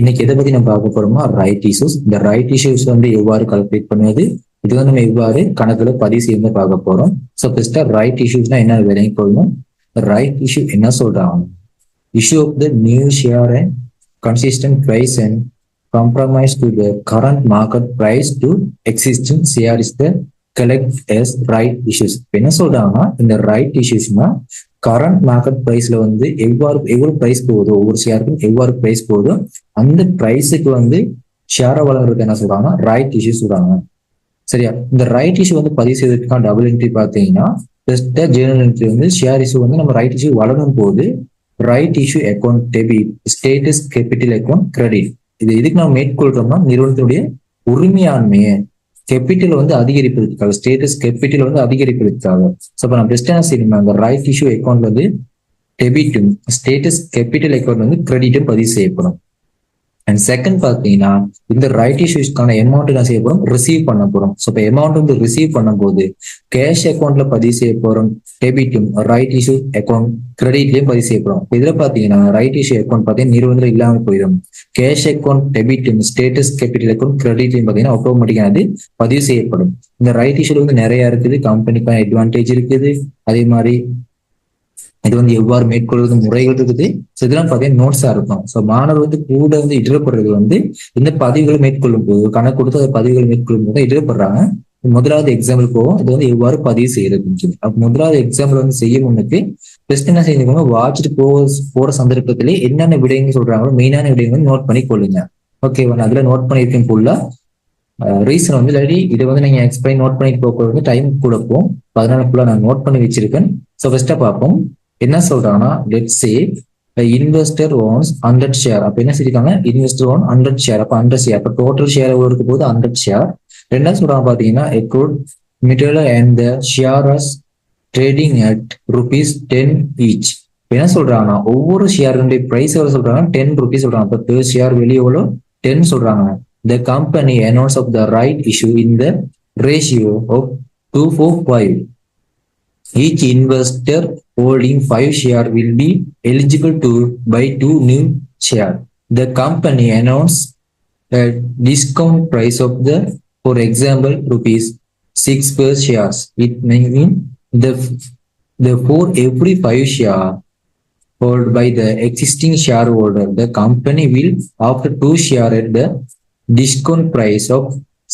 இன்னைக்கு எதை பத்தி நம்ம பார்க்க போறோம்னா ரைட் இஷ்யூஸ். இந்த ரைட் இஷ்யூஸ் வந்து எவ்வாறு கால்குலேட் பண்ணுவது, இது வந்து நம்ம எவ்வாறு கணக்குல பதிவு செய்ய பார்க்க போறோம். ஸோ ஃபர்ஸ்டா ரைட் இஷ்யூஸ்னா என்ன விளங்கி கொள்ளணும். ரைட் இஷ்யூ என்ன சொல்றாங்க? Issue of the new share and consistent price and compromise to the current market price to existing share is the collect as right issues. என்ன சொல்றாங்கன்னா இந்த ரைட் இஷ்யூஸ்னா கரண்ட் மார்க்கெட் பிரைஸ்ல வந்து எவ்வளவு பிரைஸ் போகுதோ, ஒவ்வொரு ஷேருக்கும் எவ்வாறு பிரைஸ் போகுதோ அந்த பிரைஸுக்கு வந்து ஷேரை வழங்குறது என்ன சொல்றாங்கன்னா ரைட் இஷ்யூ சொல்றாங்க. சரியா? இந்த ரைட் இஷ்யூ வந்து பதிவு செய்வதற்கான டபுள் என்ட்ரி பார்த்தீங்கன்னா ஜேர்னல் என்ட்ரி வந்து ஷேர் இஷ்யூ வந்து நம்ம ரைட் இஷ்யூ வழங்கும் போது right issue account debit status capital account credit. இது எதுக்கு நம்ம மேற்கொள்றோம்னா நிறுவனத்துடைய உரிமையாண்மையை கேபிட்டல் வந்து அதிகரிப்பதற்காக, ஸ்டேட்டஸ் கேபிட்டல் வந்து அதிகரிப்பதற்காக. ஸோ இப்போ நம்ம பெஸ்ட் என்ன செய்யணும்னா அந்த ரைட் இஷ்யூ அக்கௌண்ட் வந்து டெபிட்டும் ஸ்டேட்டஸ் கேபிட்டல் அக்கௌண்ட் வந்து கிரெடிட்டும் பதிவு செய்யப்படும். அண்ட் செகண்ட் பார்த்தீங்கன்னா இந்த ரைட் இஷ்யூஸ்க்கான அமௌண்ட் என்ன செய்ய போறோம், ரிசீவ் பண்ண போறோம். ஸோ இப்போ அமௌண்ட் வந்து ரிசீவ் பண்ணும்போது கேஷ் அக்கௌண்ட்ல பதிவு செய்ய போறோம் டெபிட்டும், ரைட் இஷ்யூ அக்கௌண்ட் கிரெடிட்லயும் பதிவு செய்ய போறோம். இதுல பாத்தீங்கன்னா ரைட் இஷ்யூ அக்கௌண்ட் பார்த்தீங்கன்னா நிறுவனத்தில் இல்லாம போயிடும். கேஷ் அக்கௌண்ட் டெபிட்டும் ஸ்டேட்டஸ் கேபிட்டல் அக்கௌண்ட் கிரெடிட்லயும் பார்த்தீங்கன்னா ஆட்டோமேட்டிக்கா அது பதிவு செய்யப்படும். இந்த ரைட் இஷ்யூல வந்து நிறைய இருக்குது, கம்பெனிக்கான அட்வான்டேஜ் இருக்குது, அதே மாதிரி இது வந்து எவ்வாறு மேற்கொள்வது முறைகள் இருக்குது. ஸோ இதெல்லாம் பார்த்தீங்கன்னா நோட்ஸா இருக்கும். ஸோ மாணவர் வந்து கூட வந்து இடர்படுறது வந்து இந்த பதிவுகளை மேற்கொள்ளும் போது, கணக்கு கொடுத்து அந்த பதிவுகளை மேற்கொள்ளும் போது இடர்படுறாங்க. முதலாவது எக்ஸாம்பிள் போவோம், இது வந்து எவ்வாறு பதிவு செய்யறது. அப்ப முதலாவது எக்ஸாம்பிள் வந்து செய்யும் முன்னுக்கு பெஸ்ட் என்ன செய்யணும், வாட்சிட்டு போற சந்தர்ப்பத்திலே என்னென்ன விடயங்கள் சொல்றாங்களோ மெயினான விடயங்கள் நோட் பண்ணி கொள்ளுங்க. ஓகேவா? நான் அதுல நோட் பண்ணியிருக்கேன் ஃபுல்லா. ரீசன் வந்து இல்லாட்டி இதை வந்து நீங்க எக்ஸ்பிளைன் நோட் பண்ணிட்டு போகிறது டைம் கூட போகும். அதனால ஃபுல்லா நான் நோட் பண்ணி வச்சிருக்கேன். ஸோ ஃபர்ஸ்டா பார்ப்போம் என்ன சொல்றாங்கன்னா, let's say investor ones 100 share. அப்ப என்ன சொல்லிருக்காங்க, இன்வெஸ்டர் ஓன் 100 ஷேர். அப்ப 100 ஷேர், அப்ப டோட்டல் ஷேர் எவ்வளவு இருக்க போது 100 ஷேர். ரெண்டாவது சொல்றாங்க பாத்தீங்கன்னா accrued material and the shares trading at ₹10 each. என்ன சொல்றாங்கன்னா ஒவ்வொரு ஷேருடைய பிரைஸ் எவ்வளவு சொல்றாங்க, 10 rupees சொல்றாங்க. அப்ப per share வெளியே எவ்வளவு 10 சொல்றாங்க. The company announced of the right issue in the ratio of 2:5. Each investor holding 5 shares will be eligible to buy 2 new shares. The company announced a discount price of for example, ₹6 per shares. It may mean for every 5 shares held by the existing shareholder, the company will offer 2 shares at the discount price of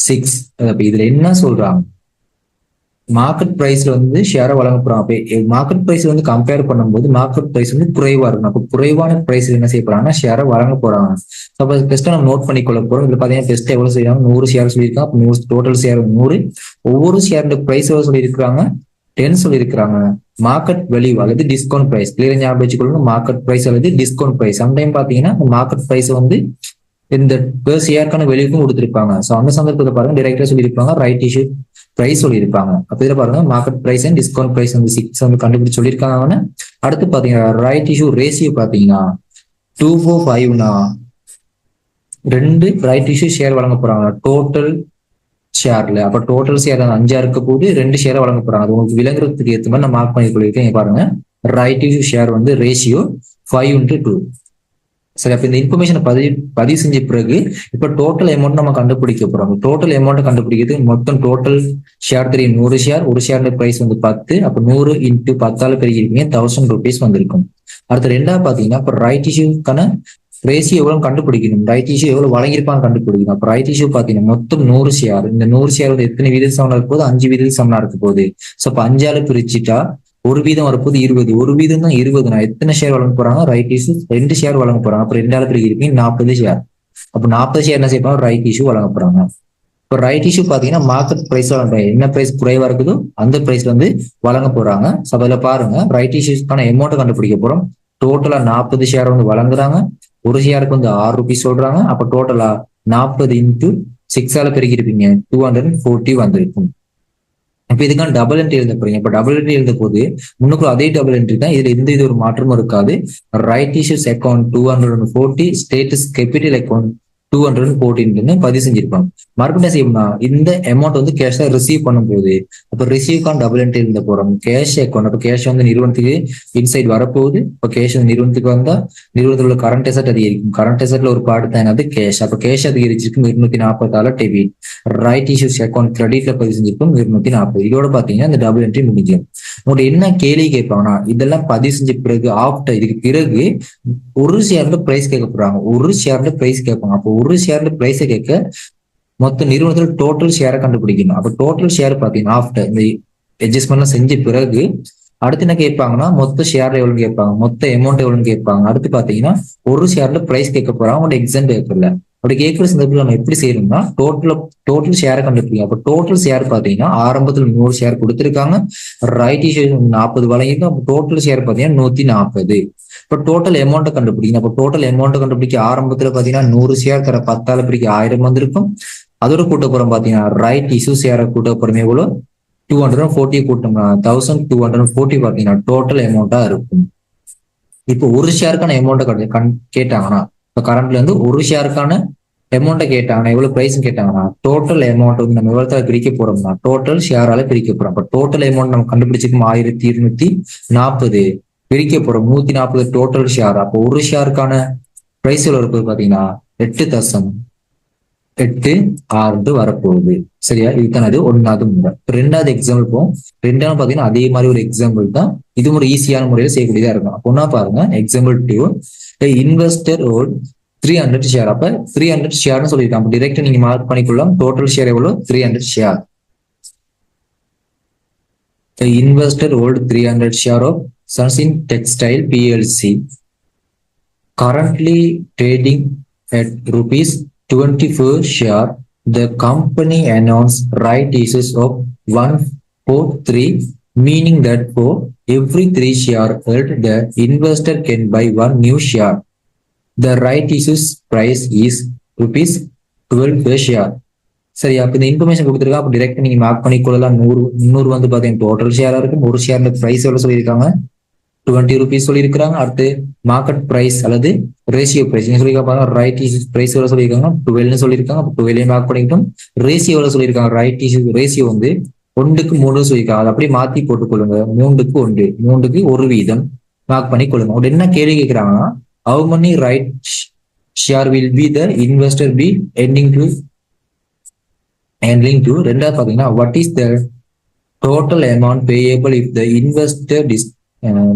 6. இதுல என்ன சொல்றாங்க, market பிரைஸ்ல வந்து ஷேரை வழங்க போறோம். அப்ப market price வந்து கம்பேர் பண்ணும்போது மார்க்கெட் பிரைஸ் வந்து குறைவா இருக்கும். அப்போ குறைவான பிரைஸ் என்ன செய்ய போறாங்கன்னா ஷேரை வழங்க போறாங்க. அப்ப பெஸ்ட்டா நம்ம நோட் பண்ணிக்கொள்ள போறோம். இதுல பாத்தீங்கன்னா பெஸ்ட் எவ்வளவு செய்யறாங்க, 100 ஷேர் சொல்லியிருக்காங்க. அப்ப 100 டோட்டல் ஷேர் 100. ஒவ்வொரு ஷேரோட பிரைஸ் எவ்வளவு சொல்லியிருக்காங்க, 10 சொல்லியிருக்காங்க. மார்க்கெட் வேல்யூ அல்லது டிஸ்கவுண்ட் பிரைஸ் கிளியர் ஞாபகம் வச்சுக்கொள்ளணும். மார்க்கெட் பிரைஸ் அல்லது டிஸ்கவுண்ட் பிரைஸ். சம்டைம் பாத்தீங்கன்னா மார்க்கெட் பிரைஸ் வந்து இந்த பேர் ஷேருக்கான வெளியும் கொடுத்திருப்பாங்க. ஸோ அந்த சந்தர்ப்பத்தை பாருங்க டைரக்டா சொல்லியிருப்பாங்க ரைட் இஷ்யூ பிரைஸ் சொல்லியிருப்பாங்க. அப்ப இதுல பாருங்க market price and discount price வந்து 6 வந்து கண்டுபிடிச்சு சொல்லியிருக்காங்க. அடுத்து பாத்தீங்கன்னா ரைட் இஷ்யூ ரேஷியோ பாத்தீங்கன்னா 2:5னா 2 ரைட் இஷ்யூ ஷேர் வழங்க போறாங்க டோட்டல் ஷேர்ல. அப்ப டோட்டல் ஷேர் 5 இருக்க போது 2 ஷேர் வழங்க போறாங்க. அது உங்களுக்கு விளங்குறதுக்கு ஏற்ற மாதிரி நான் மார்க் பண்ணி சொல்லியிருக்கேன். பாருங்க ரைட் இஷ்யூ ஷேர் வந்து ரேஷியோ 5:2. சரி, அப்ப இந்த இன்ஃபர்மேஷன் பதிவு செஞ்ச பிறகு இப்ப டோட்டல் அமௌண்ட் நம்ம கண்டுபிடிக்க போறோம். டோட்டல் அமௌண்ட் கண்டுபிடிக்கிறது மொத்தம் டோட்டல் ஷேர் தெரியும் 100 ஷேர். ஒரு ஷேர் பிரைஸ் வந்து 10. அப்ப 100 × 10 பெருகிருக்கீங்க 1000 rupees வந்திருக்கும். அடுத்து ரெண்டாவது பாத்தீங்கன்னா இப்ப ரைட் இஷ்யூக்கான ரேஷியோ எவ்வளவு கண்டுபிடிக்கணும், ரைட் இஷ்யூ எவ்வளவு வழங்கியிருப்பாங்க கண்டுபிடிக்கணும். அப்ப ரைட் இஷ்யூ பாத்தீங்கன்னா மொத்தம் 100 ஷேர். இந்த 100 ஷேர் வந்து எத்தனை வீதம் சமனா இருக்க போது, 5 வீதம் சமனா இருக்க போகுது. ஸோ அப்ப 5ஆல பிரிச்சுட்டா ஒரு வீதம் வரப்போது 20. ஒரு வீதம் தான் 20. நான் எத்தனை ஷேர் வழங்க போறாங்க, ரைட் இஷ்யூ 2 ஷேர் வழங்க போறாங்க. அப்ப 2ஆல பிரிக்கிறீங்க 40 ஷேர். அப்ப 40 ஷேர் என்ன செய்யணும், ரைட் இஷ்யூ வழங்க போறாங்க. இப்போ ரைட் இஷ்யூ பாத்தீங்கன்னா மார்க்கெட் பிரைஸ் என்ன பிரைஸ் குறைவா இருக்குதோ அந்த பிரைஸ்ல வந்து வழங்க போறாங்க. ஸோ அதுல பாருங்க ரைட் இஷ்யூஸ்க்கான அமௌண்ட் கண்டுபிடிக்க போறோம். டோட்டலா 40 ஷேர் வந்து வழங்குறாங்க. ஒரு ஷேருக்கு வந்து ₹6 சொல்றாங்க. அப்ப டோட்டலா 40 × 6ஆல பெருகிருப்பீங்க 240 வந்திருக்கும். இப்ப இதுக்கான டபுள் என்ட்ரி எழுத போறீங்க. இப்ப டபுள் என்ட்ரி எழுத போது முன்னுக்குள்ள அதே டபுள் என்ட்ரி தான். இதுல எந்த ஒரு மாற்றமும் இருக்காது. Right issues account 240, status capital account 214 பதிவு செஞ்சிருப்பாங்க. மறுபடியும் செய்யணும்னா இந்த அமௌண்ட் வந்து கேஷா ரிசீவ் பண்ணும்போது அப்ப ரிசீவ்கான டபுள் என்ட்ரி இருந்த போறோம் கேஷ் அக்கௌண்ட். அப்ப கேஷ் வந்து நிறுவனத்துக்கு இன்சைட் வரப்போகுது. இப்ப கேஷ் வந்து நிறுவனத்துக்கு வந்தா நிறுவனத்தில் உள்ள கரண்ட் அசெட் அதிகரிக்கும். கரண்ட் அசெட்ல ஒரு பார்ட் தான் என்னது கேஷ். அப்ப கேஷ் அதிகரிச்சிருக்கும் 240 டெபிட். ரைட் இஷ்யூஸ் அக்கௌண்ட் கிரெடிட்ல பதிவு செஞ்சிருக்கும் 240. இதோட பாத்தீங்கன்னா இந்த டபுள் என்ட்ரி முடிஞ்சிடும். உங்கள்ட்ட என்ன கேள்வி கேட்பாங்கன்னா இதெல்லாம் பதிவு செஞ்ச பிறகு ஆஃப்டர் இதுக்கு பிறகு ஒரு ஷேர்ல பிரைஸ் கேட்க போறாங்க. ஒரு ஷேர்ல பிரைஸ் கேட்பாங்க. அப்போ ஒரு ஷேர்ல பிரைஸை கேட்க மொத்த நிறுவனத்தில் டோட்டல் ஷேரை கண்டுபிடிக்கணும். அப்ப டோட்டல் ஷேர் பாத்தீங்கன்னா ஆஃப்டர் இந்த அட்ஜஸ்ட்மெண்ட் செஞ்ச பிறகு அடுத்து என்ன கேட்பாங்கன்னா மொத்த ஷேர் எவ்வளவுன்னு கேட்பாங்க, மொத்த அமௌண்ட் எவ்வளவுன்னு கேட்பாங்க. அடுத்து பாத்தீங்கன்னா ஒரு ஷேர்ல பிரைஸ் கேட்க போறாங்க உங்களோட எக்ஸாம் பேப்பர்ல. அப்படி கேட்கிற சந்தர்ப்பத்தில் நம்ம எப்படி செய்யணும்னா டோட்டல் ஷேரை கண்டுபிடிக்கும். அப்ப டோட்டல் ஷேர் பாத்தீங்கன்னா ஆரம்பத்தில் 100 ஷேர் கொடுத்திருக்காங்க. ரைட் இஷ்யூ 40 வழங்கிட்டு அப்ப டோட்டல் ஷேர் பாத்தீங்கன்னா 140. இப்ப டோட்டல் அமௌண்ட் கண்டுபிடிக்கணும். அப்ப டோட்டல் அமௌண்ட் கண்டுபிடிக்க ஆரம்பத்துல பாத்தீங்கன்னா 100 ஷேர் தர 10 பிரிக்க 1000 வந்திருக்கும். அதோட கூட்டப்புறம் பாத்தீங்கன்னா ரைட் இஷ்யூ ஷேரை கூட்டப்புறம் எவ்வளவு 240 கூட்டம்னா 1240 பாத்தீங்கன்னா டோட்டல் அமௌண்டா இருக்கும். இப்போ ஒரு ஷேருக்கான அமௌண்ட்டை கேட்டாங்கன்னா இப்ப கரண்ட்ல இருந்து ஒரு ஷேருக்கான அமௌண்ட்டை கேட்டாங்கன்னா எவ்வளவு பிரைஸ் கேட்டாங்கன்னா டோட்டல் அமௌண்ட் வந்து நம்ம எவ்வளவு பிரிக்க போறோம்னா டோட்டல் ஷேரால பிரிக்க போறோம். அப்ப டோட்டல் அமௌண்ட் நம்ம கண்டுபிடிச்சிருக்கோம் 1240 பிரிக்க போறோம் 140 டோட்டல் ஷேர். அப்போ ஒரு ஷேருக்கான பிரைஸ் எவ்வளவு இருக்கு பாத்தீங்கன்னா 8.86 வரப்போகுது. சரியா? இதுதான் அது ஒன்னாவது முறை. ரெண்டாவது எக்ஸாம்பிள் போகும். ரெண்டாவது பாத்தீங்கன்னா அதே மாதிரி ஒரு எக்ஸாம்பிள் தான். இது ஒரு ஈஸியான முறையில செய்யக்கூடியதா இருக்கும். அப்போ ஒன்னா பாருங்க எக்ஸாம்பிள் 2. Investor old 300 share. அப்ப 300 ஷேர்னு சொல்லியிருக்காங்க. அப்ப டிரெக்டா நீங்க மார்க் பண்ணிக்கொள்ளலாம். டோட்டல் ஷேர் எவ்வளவு 300 share. Investor old 300 share of Sunshine Textile PLC currently trading at rupees 24 share. The company announced right issues of 143, meaning that for every 3 share held, the investor can buy 1 new share. The right issues price is rupees 12 per share. சரி, அப்ப இந்த information கொடுத்துருக்கா. அப்ப direct நீங்க mark பண்ணிக்கொள்ளலாம். 100 வந்து பாத்தீங்கன்னா total ஷேரா இருக்கும். ஒரு ஷேர்ல பிரைஸ் எவ்வளவு சொல்லியிருக்காங்க 20 rupees சொல்லியிருக்காங்க. அடுத்து மார்க்கெட் பிரைஸ் அல்லது ரேஷியோ பிரைஸ் சொல்லியிருக்காங்க. ரைட் இஷ்யூ பிரைஸ் எவ்வளவு சொல்லியிருக்காங்க 12 சொல்லியிருக்காங்க. 12 மார்க் பண்ணிக்கிட்டோம். ரேஷியோ எவ்வளவு சொல்லியிருக்காங்க ரைட் இஷ்யூ ரேஷியோ வந்து 1:3 சொல்லியிருக்காங்க. அதை அப்படியே மாத்தி போட்டுக்கொள்ளுங்க. 3:1 3க்கு 1 வீதம் மார்க் பண்ணி கொள்ளுங்க. அப்படி என்ன கேள்வி கேட்கிறாங்கன்னா how many right share will be the investor be handling to. ரெண்டாவது பாத்தீங்கன்னா what is the total amount payable if the investor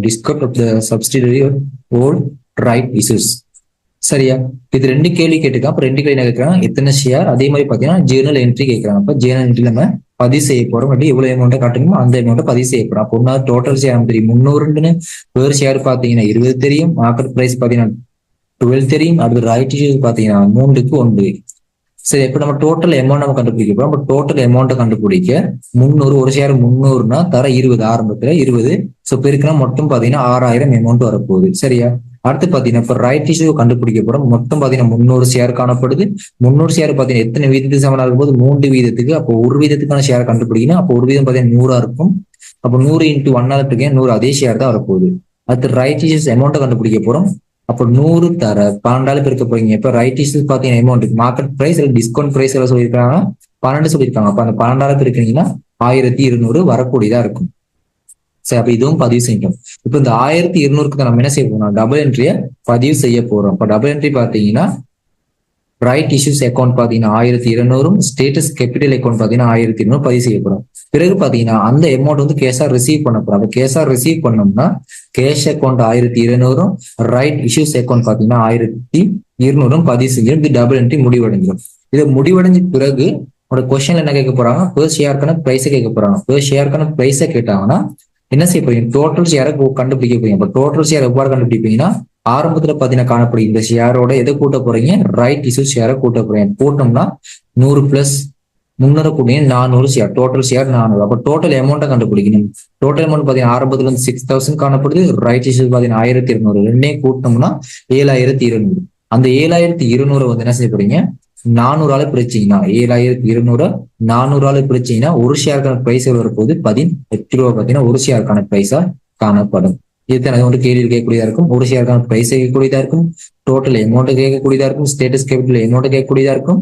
discount of the subsidiary or right issues. சரியா? இது 2 கேள்வி கேட்டுருக்காங்க. அப்ப 2 கேள்வி என்ன கேட்கறாங்க எத்தனை ஷேர், அதே மாதிரி பாத்தீங்கன்னா ஜேர்னல் என்ட்ரி கேட்கறாங்க. அப்ப ஜேர்னல் என்ட்ரி நம்ம பதிவு செய்ய போறோம். அப்படி எவ்வளவு அமௌண்ட்டை காட்டுமோ அந்த அமௌண்ட்டை பதிவு செய்ய போறோம். அப்போ ஒன்னா டோட்டல் ஷேர் தெரியும் 300ன்னு, வேறு ஷேர் பாத்தீங்கன்னா 20 தெரியும், மார்க்கெட் பிரைஸ் பாத்தீங்கன்னா 12 தெரியும். அடுத்து ரைட் இஷ்யூ பாத்தீங்கன்னா 3:1. சரி, இப்ப நம்ம டோட்டல் அமௌண்ட் நம்ம கண்டுபிடிக்க போறோம். நம்ம டோட்டல் அமௌண்ட் கண்டுபிடிக்க 300 ஒரு ஷேர் 300னா தர 20 ஆரம்பத்துல 20. சோ பெருக்கினா மொத்தம் பாத்தீங்கன்னா 6000 அமௌண்ட் வரப்போகுது. சரியா? அடுத்து பாத்தீங்கன்னா இப்ப ரைட் இஷ்யூ கண்டுபிடிக்க போறோம். மொத்தம் பாத்தீங்கன்னா 300 ஷேர் காணப்படுது. 300 ஷேர் பாத்தீங்கன்னா எத்தனை வீதத்துக்கு சமனா இருக்கும்போது 3 வீதத்துக்கு. அப்போ ஒரு வீதத்துக்கான ஷேர் கண்டுபிடிக்கணும். அப்போ ஒரு வீதம் பாத்தீங்கன்னா 100 இருக்கும். அப்போ 100 × 1 இருக்கேன் 100 அதே ஷேர் தான் வரப்போகுது. அடுத்து ரைட் இஷ்யூஸ் அமௌண்ட் கண்டுபிடிக்க போறோம். அப்போ 100 தர 12 பெருக்க போறீங்க. இப்ப ரைட் இஷ்யூஸ் பாத்தீங்கன்னா amount market price discount price எல்லாம் சொல்லியிருக்காங்க 12 சொல்லியிருக்காங்க. அப்ப அந்த 12 பெருக்கீங்கன்னா 1200 வரக்கூடியதா இருக்கும். சரி, அப்ப இதுவும் பதிவு செய்யணும். இப்ப இந்த 1200க்கு நம்ம என்ன செய்ய போறோம் டபுள் என்ட்ரியை பதிவு செய்ய போறோம். இப்ப டபுள் என்ட்ரி பாத்தீங்கன்னா ரைட் இஷ்யூஸ் அக்கௌண்ட் பாத்தீங்கன்னா 1200, ஸ்டேட்டஸ் கேபிட்டல் அக்கௌண்ட் பாத்தீங்கன்னா 1200 பதிவு செய்ய போறோம். பிறகு பாத்தீங்கன்னா அந்த அமௌண்ட் வந்து கேஷா ரிசீவ் பண்ண போறோம். அப்ப கேஷா ரிசீவ் பண்ணோம்னா cash account 1200, right issues account பாத்தீங்கன்னா 1200 பதிவு செஞ்சு இது டபுள் என்ட்ரி முடிவடைஞ்சிடும். இது முடிவடைஞ்ச பிறகு உங்களோட கொஸ்டின்ல என்ன கேட்க போறாங்க பெர் ஷேருக்கான பிரைஸை கேட்க போறாங்க. பெர் ஷேருக்கான பிரைஸை கேட்டாங்கன்னா என்ன செய்ய போறீங்க டோட்டல் ஷேரை கண்டுபிடிக்க போறீங்க. அப்ப டோட்டல் ஷேர் எவ்வாறு கண்டுபிடிப்பீங்கன்னா ஆரம்பத்துல பாத்தீங்கன்னா காணப்படும் இந்த ஷேரோட எதை கூட்ட போறீங்க ரைட் இஷ்யூ ஷேரை கூட்ட போறீங்க. கூட்டோம்னா 100 + 300 கூட்டிங்க 400 ஷேர். Total share 400. அப்ப டோட்டல் அமௌண்ட்டை கண்டுபிடிக்கணும். டோட்டல் அமௌண்ட் பாத்தீங்கன்னா ஆரம்பத்துல வந்து 6000 காணப்படுது. ரைட் இஷ்யூ பாத்தீங்கன்னா 1200. ரெண்டையும் கூட்டோம்னா 7200. அந்த 7200 வந்து என்ன செய்ய போறீங்க 400 பிரிச்சீங்கன்னா 7200 400 பிரிச்சீங்கன்னா ஒரு ஷேருக்கான பிரைஸ் வரப்போகுது 18 ரூபாய். பாத்தீங்கன்னா ஒரு ஷேருக்கான பிரைஸா காணப்படும். எத்தனை அது வந்து கேள்வி கேட்கக்கூடியதா இருக்கும், ஒரு ஷேருக்கான பிரைஸ் கேட்கக்கூடியதா இருக்கும், டோட்டல் அமௌண்ட் கேட்கக்கூடியதா இருக்கும், ஸ்டேட்டஸ் கேபிட்டல் அமௌண்ட் கேட்கக்கூடியதா இருக்கும்,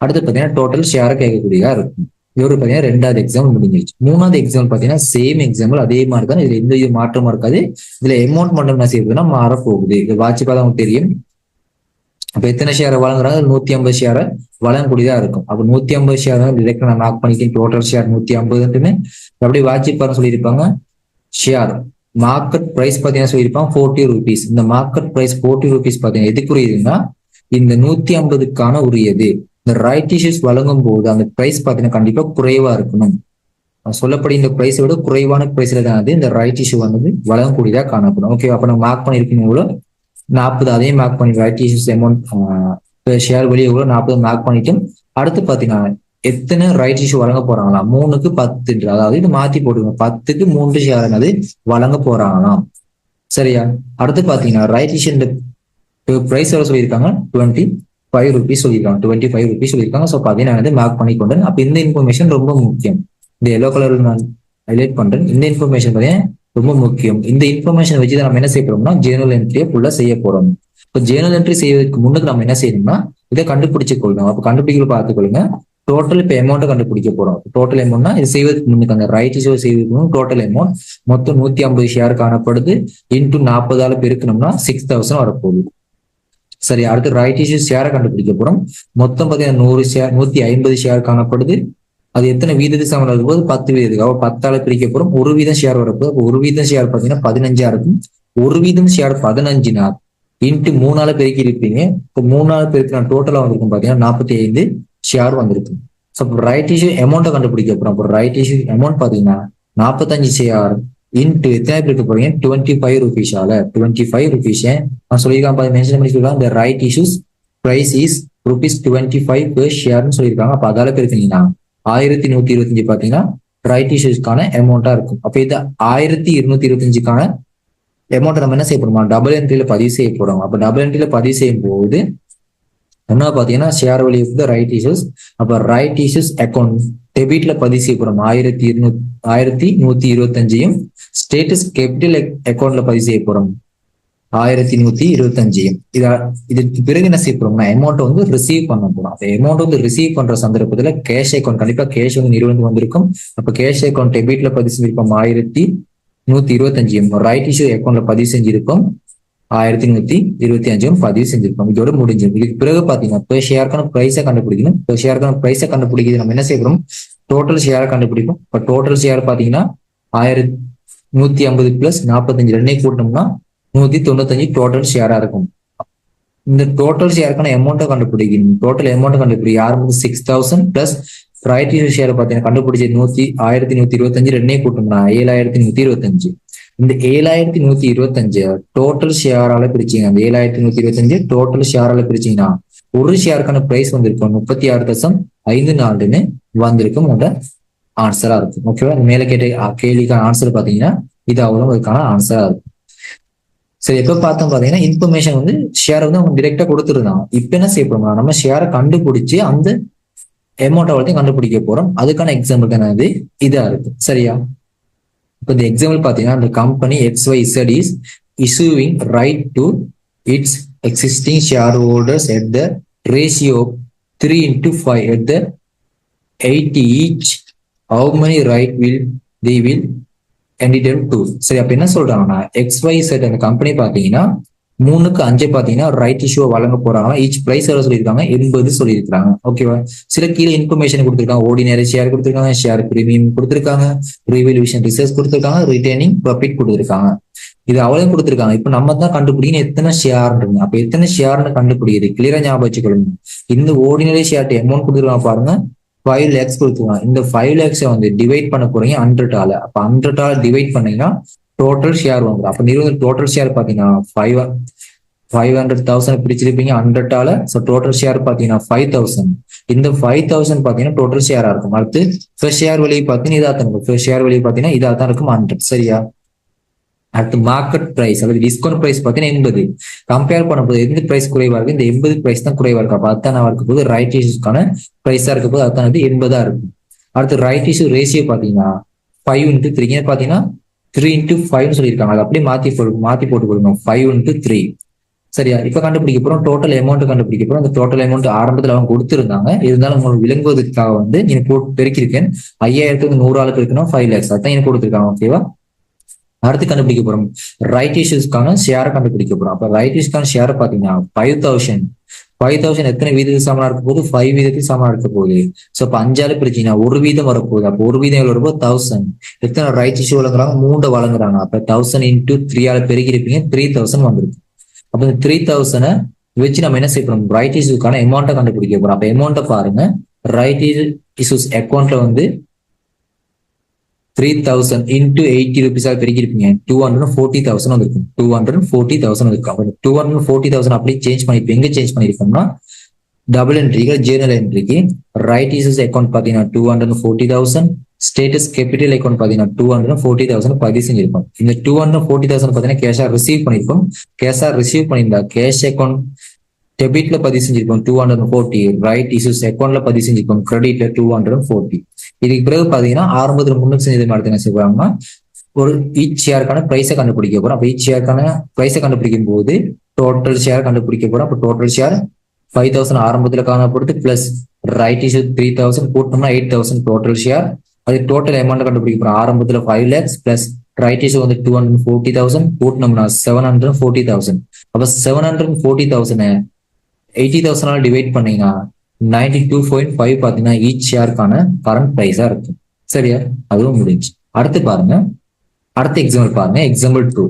அடுத்து பாத்தீங்கன்னா டோட்டல் ஷேரை கேட்கக்கூடியதா இருக்கும். இதோட பாத்தீங்கன்னா ரெண்டாவது எக்ஸாம் முடிஞ்சிருச்சு. மூணாவது எக்ஸாம் பாத்தீங்கன்னா சேம் எக்ஸாம்பிள் அதே மாதிரி தான், இதுல எந்த மாற்றமும் இருக்காது. இதுல அமௌண்ட் மட்டும் என்ன செய்யுதுன்னா மாறப்போகுது. இது வாட்சி பார்த்தா உங்களுக்கு தெரியும். அப்ப எத்தனை ஷேரை வழங்குறாங்க, 150 ஷேரை வழங்கக்கூடியதா இருக்கும். அப்ப 150 ஷேர் டிரெக்டா நான் மார்க் பண்ணிக்கேன், டோட்டல் ஷேர் 150 அப்படியே வாட்சி பாருங்க சொல்லியிருப்பாங்க. ஷேர் மார்க்கெட் பிரைஸ் பாத்தீங்கன்னா சொல்லியிருப்பாங்க 40 rupees. இந்த மார்க்கெட் பிரைஸ் 40 rupees பாத்தீங்கன்னா எதுக்குரியதுன்னா இந்த 150க்கான உரியது. இந்த ரைட் இஷ்யூஸ் வழங்கும் போது அந்த பிரைஸ் பாத்தீங்கன்னா கண்டிப்பா குறைவா இருக்கணும். சொல்லப்படி இந்த பிரைஸை விட குறைவான பிரைஸ்ல தான் இந்த ரைட் இஷ்யூ வந்து வழங்கக்கூடியதா காணப்படும். ஓகே, அப்ப நம்ம மார்க் பண்ணிருக்கீங்க எவ்வளவு 40, அதையும் மார்க் பண்ணி ரைட் இஷ்யூஸ் அமௌண்ட் ஷேர் வெளியே எவ்வளவு 40 மார்க் பண்ணிட்டு, அடுத்து பாத்தீங்கன்னா எத்தனை ரைட் இஷ்யூ வழங்க போறாங்களாம், 3க்கு 10, அதாவது இது மாத்தி போட்டுக்கணும், 10க்கு 3 ஷேர் வழங்க போறாங்களாம். சரியா? அடுத்து பாத்தீங்கன்னா ரைட் இஷ்யூ பிரைஸ் எவ்வளவு சொல்லியிருக்காங்க, 25 rupees சொல்லியிருக்காங்க, 25 rupees சொல்லியிருக்காங்க. ஸோ பாத்தீங்கன்னா மார்க் பண்ணிக்கொண்டேன். அப்ப இந்த இன்ஃபர்மேஷன் ரொம்ப முக்கியம். இந்த எல்லோ கலர்ல நான் ஹைலைட் பண்றேன். இந்த இன்ஃபர்மேஷன் பார்த்தீங்கன்னா ரொம்ப முக்கியம். இந்த இன்ஃபர்மேஷன் வச்சு நம்ம என்ன செய்ய போறோம்னா ஜேர்னல் என்ட்ரியை ஃபுல்லா செய்ய போறோம். இப்போ ஜேர்னல் என்ட்ரி செய்வதற்கு முன்னுக்கு நம்ம என்ன செய்யணும்னா இதை கண்டுபிடிச்சு கொள்ளணும். அப்போ கண்டுபிடிக்க பார்த்துக்கொள்ளுங்க. டோட்டல் இப்போ அமௌண்ட் கண்டுபிடிக்க போறோம். டோட்டல் அமௌண்ட்னா இது செய்வதற்கு முன்னுக்கு அந்த ரைட் இஷ்யூ செய்வதற்கு முன் டோட்டல் அமௌண்ட் மொத்தம் 150 ஷேர் காணப்படுது. இன்டூ 40 பெருக்கணும்னா 6000 வரப்போகுது. சரி, அடுத்து ரைட் இஷ்யூ ஷேரை கண்டுபிடிக்க போறோம். மொத்தம் பார்த்தீங்கன்னா 100 ஷேர் 150 ஷேர் காணப்படுது. அது எத்தனை வீதத்துக்கு சமம் இருக்கும்போது 10 வீதத்துக்கு. அப்போ 10 பிரிக்க போறோம். 1 வீதம் ஷேர் வரப்போ ஒரு வீதம் ஷேர் பார்த்தீங்கன்னா 15 இருக்கும். 1 வீதம் ஷேர் 15 இன்ட்டு 3 பெருக்கி இருப்பீங்க. இப்போ 3 பெருக்கினா டோட்டலா வந்திருக்கும் பார்த்தீங்கன்னா 45 ஷேர் வந்திருக்கும். ஸோ இப்போ ரைட் இஷ்யூ அமௌண்ட்டை கண்டுபிடிக்க போறோம். இப்போ ரைட் இஷ்யூ அமௌண்ட் பார்த்தீங்கன்னா 45 ஷேர் இன்ட்டு எத்தனை பிரிக்க போறீங்க 25 rupees-ஆல 25 rupees நான் சொல்லியிருக்காங்க மென்ஷன் பண்ணி சொல்லிருக்காங்க. இந்த right issues price is ₹25 per ஷேர்னு சொல்லியிருக்காங்க. அப்போ அதால பெருக்கினீங்கன்னா 1125 பாத்தீங்கன்னா ரைட் இஷ்யூஸ்க்கான அமௌண்டா இருக்கும். அப்ப இது 1225க்கான அமௌண்ட் நம்ம என்ன செய்ய போறோம், டபுள் என்ட்ரியில பதிவு செய்ய போறோம். அப்ப டபுள் என்ட்ரியில பதிவு செய்யும் போது என்ன பாத்தீங்கன்னா ஷேர் வேல்யூ ரைட் இஷ்யூஸ். அப்ப ரைட் இஷ்யூஸ் அக்கௌண்ட் டெபிட்ல பதிவு செய்ய போறோம் 1125. ஸ்டேட்டஸ் கேபிட்டல் அக்கௌண்ட்ல பதிவு செய்ய போறோம் 1125. இதுக்கு பிறகு என்ன செய்ய போறோம்னா அமௌண்ட் வந்து ரிசீவ் பண்ண போறோம். அந்த அமௌண்ட் வந்து ரிசீவ் பண்ற சந்தர்ப்பத்துல கேஷ் அக்கௌண்ட் கண்டிப்பா கேஷ் வந்து நிறுவனம் வந்திருக்கும். அப்ப கேஷ் அக்கௌண்ட் டெபிட்ல பதிவு செஞ்சிருப்போம் 1125. ரைட் இஷ்யூ அக்கௌண்ட்ல பதிவு செஞ்சிருப்போம் 1125 பதிவு செஞ்சிருப்போம். இதோட முடிஞ்சிடும். இதுக்கு பிறகு பாத்தீங்கன்னா இப்போ ஷேருக்கான பிரைஸை கண்டுபிடிக்கணும். இப்போ ஷேருக்கான பிரைஸை கண்டுபிடிக்கிறது நம்ம என்ன செய்யறோம், டோட்டல் ஷேரை கண்டுபிடிப்போம். இப்போ டோட்டல் ஷேர் பாத்தீங்கன்னா 1150 பிளஸ் 45 ரெண்டையும் கூட்டணும்னா 195 டோட்டல் ஷேரா இருக்கும். இந்த டோட்டல் ஷேருக்கான அமௌண்ட்டை கண்டுபிடிக்கணும். டோட்டல் அமௌண்ட் கண்டுபிடிக்க ஆரம்பிச்சு 6000 பிளஸ் ரைட் இஷ்யூ ஷேர் பாத்தீங்கன்னா கண்டுபிடிச்ச 1125 ரெண்டையும் கூட்டணும்னா 7125. இந்த 7125 டோட்டல் ஷேரால பிரிச்சீங்க. அந்த 7125 டோட்டல் ஷேரால பிரிச்சீங்கன்னா ஒரு ஷேருக்கான பிரைஸ் வந்திருக்கும் 36.54 வந்திருக்கும். உங்க ஆன்சரா இருக்கும். ஓகேவா? மேல கேட்ட கேள்விக்கான ஆன்சர் பாத்தீங்கன்னா இது அவ்வளவு அதுக்கான ஆன்சரா இருக்கும். சரி, எப்ப பார்த்தோம் பாத்தீங்கன்னா இன்ஃபர்மேஷன் வந்து ஷேர் வந்து அவங்க டிரெக்டா கொடுத்துருந்தாங்க. இப்ப என்ன செய்ய போறோம், நம்ம ஷேரை கண்டுபிடிச்சு அந்த அமௌண்ட் அவ்வளோத்தையும் கண்டுபிடிக்க போறோம். அதுக்கான எக்ஸாம்பிள் தானே இதா இருக்கு. சரியா? இப்போ இந்த எக்ஸாம்பிள் பாத்தீங்கன்னா the company XYZ is issuing right to its existing shareholders at the ratio of 3:5 at the 80 each. How many right will they will entitled to? சரி, அப்ப என்ன சொல்றாங்கன்னா XYZ அந்த கம்பெனி பாத்தீங்கன்னா 3:5 பாத்தீங்கன்னா ரைட் இஷ்யூ வழங்க போறாங்கன்னா ஈச் பிரைஸ் எவ்வளவு சொல்லியிருக்காங்க 80 சொல்லியிருக்காங்க. ஓகேவா? சில கீழே இன்ஃபர்மேஷன் கொடுத்துருக்காங்க. ஆர்டினரி ஷேர் கொடுத்துருக்காங்க, ஷேர் பிரீமியம் கொடுத்துருக்காங்க, ரிவல்யூஷன் ரிசர்ச் கொடுத்துருக்காங்க, ரிட்டர்னிங் ப்ராஃபிட் கொடுத்துருக்காங்க. இது அவ்வளவு கொடுத்துருக்காங்க. இப்ப நம்ம தான் கண்டுபிடிக்கணும் எத்தனை ஷேர்ன்றீங்க. அப்ப எத்தனை ஷேர்னு கண்டுபிடிக்குது கிளியரா ஞாபகம் வச்சுக்கணும். இந்த ஆர்டினரி ஷேர் அமௌண்ட் கொடுத்துருக்காங்க பாருங்க 5 lakhs கொடுத்துருவாங்க. இந்த 5 lakhs வந்து டிவைட் பண்ண போறீங்க 100ஆல. அப்ப 100ஆல டிவைட் பண்ணீங்கன்னா டோட்டல் ஷேர் வந்துடும். அப்ப நிறுவனம் டோட்டல் ஷேர் பாத்தீங்கன்னா 500,000 பிரிச்சிருப்பீங்க 100ஆல. ஸோ டோட்டல் ஷேர் பாத்தீங்கன்னா 5000. இந்த 5000 பாத்தீங்கன்னா டோட்டல் ஷேரா இருக்கும். அடுத்து ஃபர்ஸ்ட் ஷேர் வெளியே பாத்தீங்கன்னா இதா தான் இருக்கும். ஃபர்ஸ்ட் ஷேர் வெளியே பாத்தீங்கன்னா இதா தான் இருக்கும் 100. சரியா? அடுத்து மார்க்கெட் பிரைஸ் அல்லது டிஸ்கவுண்ட் பிரைஸ் பாத்தீங்கன்னா 80. கம்பேர் பண்ணும்போது எந்த பிரைஸ் குறைவா இருக்கு, இந்த 80 பிரைஸ் தான் குறைவா இருக்கு. அப்ப அதான் இருக்க போது ரைட் இஷ்யூஸ்க்கான பிரைஸா இருக்க போது அதான் 80 இருக்கும். அடுத்து ரைட் இஷ்யூ ரேஷியோ பாத்தீங்கன்னா 5:3 பாத்தீங்கன்னா 3 into 5 சொல்லியிருக்காங்க. அதை அப்படியே மாத்தி போட்டு கொடுங்க. 5 into 3. சரியா? இப்ப கண்டுபிடிக்க போறோம் டோட்டல் அமௌண்ட் கண்டுபிடிக்க போறோம். அந்த டோட்டல் அமௌண்ட் ஆரம்பத்துல அவங்க கொடுத்திருந்தாங்க. இருந்தாலும் உங்களுக்கு விளங்குவதற்காக வந்து நீங்க போட்டு பெருக்கிருக்கேன். 5000 100 பெருக்கணும் 5 lakhs. அதான் எனக்கு கொடுத்துருக்காங்க. ஓகேவா? அடுத்து கண்டுபிடிக்க போறோம் ரைட் இஷ்யூஸ்க்கான ஷேரை கண்டுபிடிக்க போறோம். அப்ப ரைட் இஷ்யூஸ்க்கான ஷேரை பாத்தீங்கன்னா 5000 எத்தனை வீதத்துக்கு சமனா இருக்க போகுது? 5 வீதத்துக்கு சமனா இருக்க போகுது. சோ அப்ப 5 பிரிச்சீங்கன்னா 1 வீதம் வரப்போகுது. அப்போ 1 வீதம் எவ்வளவு வரும்போது 1000. எத்தனை ரைட் இஷ்யூ வழங்குறாங்க? 3 வழங்குறாங்க. அப்ப 1000 into 3 பெருகி இருப்பீங்க. 3000 வந்துருக்கு. அப்ப இந்த 3000 வச்சு நம்ம என்ன செய்ய போறோம்? ரைட் இஷ்யூக்கான அமௌண்ட்டை கண்டுபிடிக்க போறோம். அப்ப அமௌண்ட்டை பாருங்க. ரைட் இஷ்யூஸ் அக்கௌண்ட்ல வந்து 3000 into 80 rupees பெருகிருப்பீங்க. 240,000 வந்திருக்கும். 240,000 வந்திருக்கும். 240,000 அப்படியே சேஞ்ச் பண்ணிருப்போம். எங்க சேஞ்ச் பண்ணிருக்கோம்னா டபுள் என்ட்ரிக்கு ஜேர்னல் என்ட்ரிக்கு ரைட் இஷ்யூஸ் அக்கௌண்ட் பாத்தீங்கன்னா 240,000, ஸ்டேட்டஸ் கேபிட்டல் அக்கௌண்ட் பாத்தீங்கன்னா 240,000 பதிவு செஞ்சிருப்போம். இந்த 240,000 பாத்தீங்கன்னா கேஷா ரிசீவ் பண்ணிருப்போம். கேஷா ரிசீவ் பண்ணியிருந்தா கேஷ் அக்கௌண்ட் டெபிட்ல பதிவு செஞ்சிருப்போம் 240, ரைட் இஷ்யூஸ் அக்கௌண்ட்ல பதிவு செஞ்சிருப்போம் கிரெடிட்ல 240. இதுக்கு பிறகு பாத்தீங்கன்னா ஆரம்பத்தில் முன்னுக்கு செஞ்சது மாதிரி என்ன செய்வாங்கன்னா ஒரு ஈச் ஷேருக்கான பிரைஸை கண்டுபிடிக்க போறோம். அப்ப ஈச் ஷேருக்கான பிரைஸை கண்டுபிடிக்கும் போது டோட்டல் ஷேர் கண்டுபிடிக்க போறோம். அப்ப டோட்டல் ஷேர் 5,000 ஆரம்பத்தில் காணப்படுது plus right issue 3,000 கூட்டணும்னா 8,000 total share. அது டோட்டல் அமௌண்ட் கண்டுபிடிக்க போறோம். ஆரம்பத்தில் 5 lakhs பிளஸ் ரைட் இஷ்யூ வந்து 240,000 கூட்டணும்னா 740,000. அப்ப 740,000 80,000 டிவைட் பண்ணீங்கன்னா 92.5 பாத்தீங்கன்னா ஈச் ஷேருக்கான கரண்ட் பிரைஸா இருக்கு. சரியா? அதுவும் முடிஞ்சு. அடுத்து பாருங்க, அடுத்த எக்ஸாம்பிள் பாருங்க. எக்ஸாம்பிள் 2.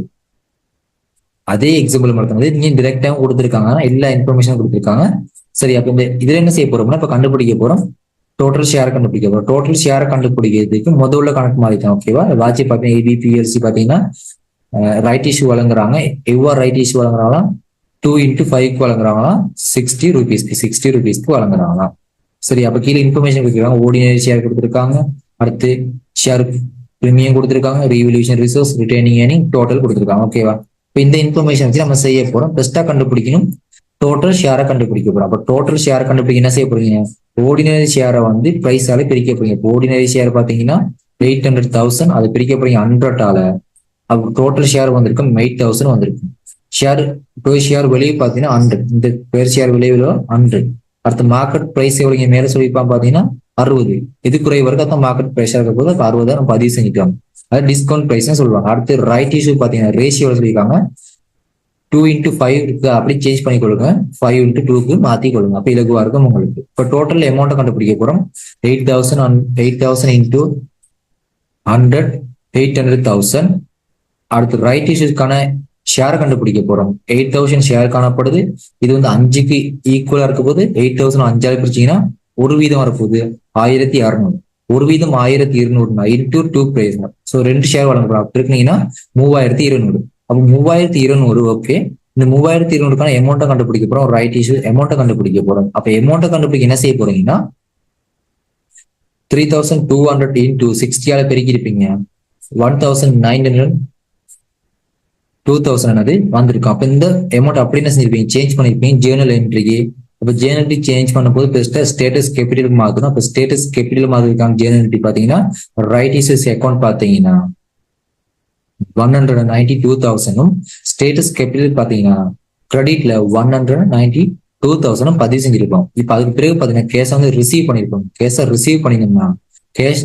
அதே எக்ஸாம்பிள் மட்டும் நீங்க டிரெக்டா கொடுத்துருக்காங்க. எல்லா இன்ஃபர்மேஷனும் கொடுத்துருக்காங்க. சரி, அப்ப இந்த இதுல என்ன செய்ய போறோம்னா இப்ப கண்டுபிடிக்க போறோம் டோட்டல் ஷேர் கண்டுபிடிக்க போறோம். டோட்டல் ஷேர் கண்டுபிடிக்கிறதுக்கு முதல்ல கணக்கு மாறிக்கலாம். ஓகேவா? வாட்சி பாத்தீங்கன்னா ABPLC பாத்தீங்கன்னா ரைட் இஷ்யூ வழங்குறாங்க. எவ்வாறு ரைட் இஷ்யூ வழங்குறாங்களா? 2 into 5 வழங்குறாங்களா? 60 rupeesக்கு வழங்குறாங்களா? சரி, அப்ப கீழே இன்ஃபர்மேஷன் கொடுத்துருக்காங்க. ஆர்டினரி ஷேர் கொடுத்துருக்காங்க. அடுத்து ஷேர் பிரீமியம் கொடுத்துருக்காங்க. Revaluation resource, retaining earning, total கொடுத்துருக்காங்க. ஓகேவா? இப்போ இந்த இன்ஃபர்மேஷன் வச்சு நம்ம செய்ய போறோம். பெஸ்டா கண்டுபிடிக்கணும் டோட்டல் ஷேரை கண்டுபிடிக்க போறோம். அப்ப டோட்டல் ஷேர் கண்டுபிடிக்க என்ன செய்ய போறீங்க? ஆர்டினரி ஷேரை வந்து பிரைஸால பிரிக்க போறீங்க. ஆர்டினரி ஷேர் பாத்தீங்கன்னா 800,000 அதை பிரிக்க போறீங்க 100ஆல. அப்போ டோட்டல் ஷேர் வந்திருக்கும் 8,000 வந்திருக்கும். ஷேர் பேர் ஷேர் வெளியே பாத்தீங்கன்னா 100. இந்த பேர் ஷேர் வெளியே 100. அடுத்து மார்க்கெட் பிரைஸ் எவ்வளவு மேல சொல்லிப்பான் பாத்தீங்கன்னா 60. இது குறைவு வரைக்கும் மார்க்கெட் பிரைஸா இருக்க போது 60 நம்ம பதிவு செஞ்சுக்கலாம். அது டிஸ்கவுண்ட் பிரைஸ் சொல்லுவாங்க. அடுத்து ரைட் இஷ்யூ பாத்தீங்கன்னா ரேஷியோ சொல்லியிருக்காங்க 2 into 5 இருக்கு. அப்படி சேஞ்ச் பண்ணி கொடுங்க. 5 into 2க்கு மாத்தி கொடுங்க. அப்ப இலகுவா இருக்கும் உங்களுக்கு. இப்ப டோட்டல் அமௌண்ட் கண்டுபிடிக்க போறோம். 8,000 into 100 800,000. அடுத்து ரைட் இஷ்யூஸ்க்கான ஷேர் கண்டுபிடிக்க போறோம். 8,000 ஷேர் காணப்படுது. இது வந்து 5க்கு ஈக்குவலா இருக்க போது 8,000 5ஆல பிரிச்சீங்கன்னா 1 வீதம் வரப்போகுது 1,200. 1 வீதம் 1,200 into 2 பிரைஸ். ஸோ 2 ஷேர் வழங்கப்படும். அப்படி இருக்கீங்கன்னா 3,200. அப்போ 3,200. ஓகே, இந்த 3,200க்கான அமௌண்ட்டை கண்டுபிடிக்க போறோம். ரைட் இஷ்யூ அமௌண்ட்டை கண்டுபிடிக்க போறோம். அப்ப அமௌண்ட்டை கண்டுபிடிக்க என்ன செய்ய போறீங்கன்னா 3,200 into 60ஆல பெருக்கி இருப்பீங்க. 1,900 2,000 அது வந்திருக்கும். அப்ப இந்த அமௌண்ட் அப்படி என்ன செஞ்சிருப்பீங்க? சேஞ்ச் பண்ணிருப்பீங்க ஜேர்னல் என்ட்ரிக்கு. அப்ப ஜேர்னல் என்ட்ரி சேஞ்ச் பண்ணும்போது பெஸ்ட்டா ஸ்டேட்டஸ் கேபிட்டலுக்கு மாத்தணும். அப்ப ஸ்டேட்டஸ் கேபிட்டல் மாத்திருக்காங்க. ஜேர்னல் என்ட்ரி பாத்தீங்கன்னா ரைட் இஷ்யூஸ் அக்கௌண்ட் பாத்தீங்கன்னா 192,000 ஸ்டேட்டஸ் கேபிட்டல் பாத்தீங்கன்னா கிரெடிட்ல 192,000 பதிவு செஞ்சிருப்போம். இப்ப அதுக்கு பிறகு பாத்தீங்கன்னா கேஷ் வந்து ரிசீவ் பண்ணிருப்போம். கேஷை ரிசீவ் பண்ணிருந்தோம்னா கேஷ்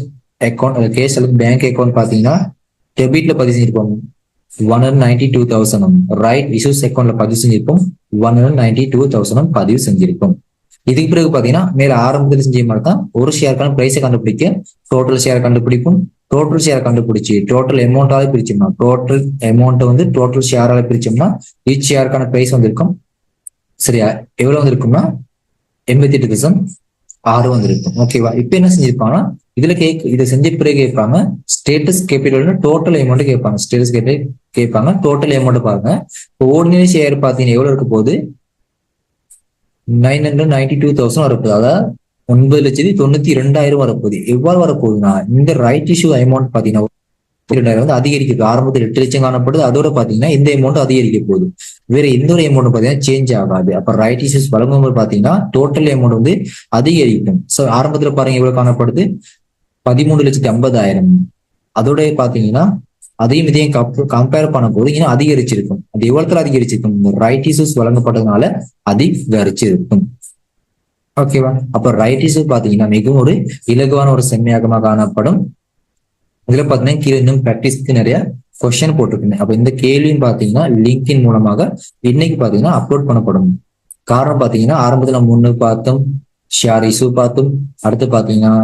அக்கௌண்ட் கேஷ் அல்லது பேங்க் அக்கௌண்ட் பாத்தீங்கன்னா டெபிட்ல பதிவு செஞ்சிருப்போம் 192,000. ரைட் இஷ்யூஸ் அக்கௌண்ட்ல பதிவு செஞ்சிருப்போம் 192,000 பதிவு செஞ்சிருப்போம். இதுக்கு பிறகு பாத்தீங்கன்னா மேல ஆரம்பத்தில் செஞ்ச மாதிரி தான் ஒரு ஷேருக்கான பிரைஸை கண்டுபிடிக்க டோட்டல் ஷேர் கண்டுபிடிப்போம். டோட்டல் ஷேர் கண்டுபிடிச்சு டோட்டல் அமௌண்டால பிரிச்சோம்னா டோட்டல் அமௌண்ட் வந்து டோட்டல் ஷேரால பிரிச்சோம்னா ஈச் ஷேருக்கான பிரைஸ் வந்திருக்கும். சரியா? எவ்வளவு வந்திருக்கும்னா 88,600 வந்திருக்கும். ஓகேவா? இப்ப என்ன செஞ்சிருப்பாங்கன்னா இதுல இதை செஞ்ச பிறகு கேட்பாங்க ஸ்டேட்டஸ் கேபிட்டல் டோட்டல் அமௌண்ட் கேட்பாங்க. ஸ்டேட்டஸ் கேபிட்டல் கேட்பாங்க. டோட்டல் அமௌண்ட் பாருங்க. இப்போ ஆர்டினரி ஷேர் பாத்தீங்கன்னா எவ்வளவு இருக்க போகுது? 992,000 வரப்போகுது. அதாவது 9,92,000 வரப்போகுது. எவ்வாறு வரப்போகுதுன்னா இந்த ரைட் இஷ்யூ அமௌண்ட் பாத்தீங்கன்னா 2,000 வந்து அதிகரிக்குது. ஆரம்பத்தில் 8 லட்சம் காணப்படுது. அதோட பாத்தீங்கன்னா இந்த அமௌண்ட் அதிகரிக்க போகுது. வேற எந்த ஒரு அமௌண்ட் பாத்தீங்கன்னா சேஞ்ச் ஆகாது. அப்ப ரைட் இஷ்யூஸ் வழங்கும்போது பாத்தீங்கன்னா டோட்டல் அமௌண்ட் வந்து அதிகரிக்கும். சோ ஆரம்பத்துல பாருங்க எவ்வளவு காணப்படுது? 13,50,000. அதோட பாத்தீங்கன்னா அதையும் இதையும் கம்பேர் பண்ணும்போது இன்னும் அதிகரிச்சிருக்கும். அது எவ்வளவுல அதிகரிச்சிருக்கும்? இந்த ரைட் இஷ்யூஸ் வழங்கப்பட்டதுனால அதிகரிச்சிருக்கும். ஓகேவா? அப்ப ரைட் இஷ்யூ பாத்தீங்கன்னா மிகவும் ஒரு இலகுவான ஒரு செம்மையாகமாக காணப்படும். இதுல பாத்தீங்கன்னா கீழே இன்னும் பிராக்டிஸ்க்கு நிறைய கொஸ்டின் போட்டிருக்கேன். அப்ப இந்த கேள்வியும் பாத்தீங்கன்னா லிங்கின் மூலமாக இன்னைக்கு பாத்தீங்கன்னா அப்லோட் பண்ணப்படும். காரணம் பாத்தீங்கன்னா ஆரம்பத்துல 3 பார்த்தோம், ஷேர் இஷ்யூ பார்த்தோம், அடுத்து பாத்தீங்கன்னா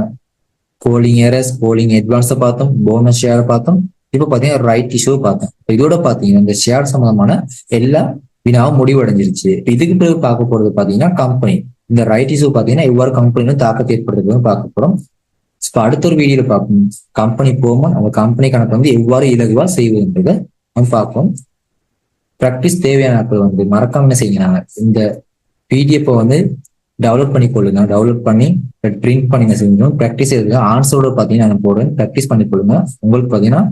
கோலிங் எரர்ஸ், கோலிங் அட்வான்ஸ் பார்த்தோம், போனஸ் ஷேர் பார்த்தோம், இப்ப பாத்தீங்கன்னா ரைட் இஷ்யூ பார்த்தோம். இதோட பாத்தீங்கன்னா இந்த ஷேர் சம்பந்தமான எல்லா வினாவும் முடிவடைஞ்சிருச்சு. இதுக்கு பிறகு பார்க்க போறது பாத்தீங்கன்னா கம்பெனி. இந்த ரைட் இஷ்யூ பாத்தீங்கன்னா எவ்வாறு கம்பெனிலும் தாக்கத்தை ஏற்படுத்துறதுன்னு பார்க்க போறோம். இப்ப அடுத்த ஒரு வீடியோல பார்ப்போம். கம்பெனி போகும்போது நம்ம கம்பெனி கணக்கு வந்து எவ்வாறு இலகுவா செய்வதுன்றதை நம்ம பார்ப்போம். ப்ராக்டிஸ் தேவையான ஆட்கள் வந்து மறக்காம என்ன செய்யுங்க, இந்த பிடிஎஃப் வந்து டெவலப் பண்ணி கொள்ளுங்க. டெவலப் பண்ணி பிரிண்ட் பண்ணி செஞ்சோம். ப்ராக்டிஸ் எழுதுங்க. ஆன்சரோட பாத்தீங்கன்னா நான் போடுறேன். ப்ராக்டிஸ் பண்ணி கொள்ளுங்க. உங்களுக்கு பாத்தீங்கன்னா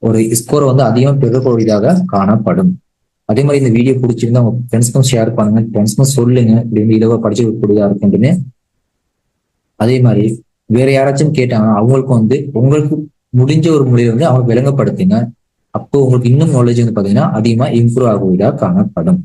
ஒரு ஸ்கோர் வந்து அதிகம் பெறக்கூடியதாக காணப்படும். அதே மாதிரி இந்த வீடியோ பிடிச்சிருந்தா உங்க ஃப்ரெண்ட்ஸ்க்கும் ஷேர் பண்ணுங்க. ஃப்ரெண்ட்ஸ்க்கும் சொல்லுங்க இப்படி இலவா படிச்சு கூடியதா இருக்குன்னு. அதே மாதிரி வேற யாராச்சும் கேட்டாங்கன்னா அவங்களுக்கு வந்து உங்களுக்கு முடிஞ்ச ஒரு மொழியை வந்து அவங்க விளங்கப்படுத்துங்க. அப்போ உங்களுக்கு இன்னும் நாலேஜ் வந்து பாத்தீங்கன்னா அதிகமா இம்ப்ரூவ் ஆகுவதா காணப்படும்.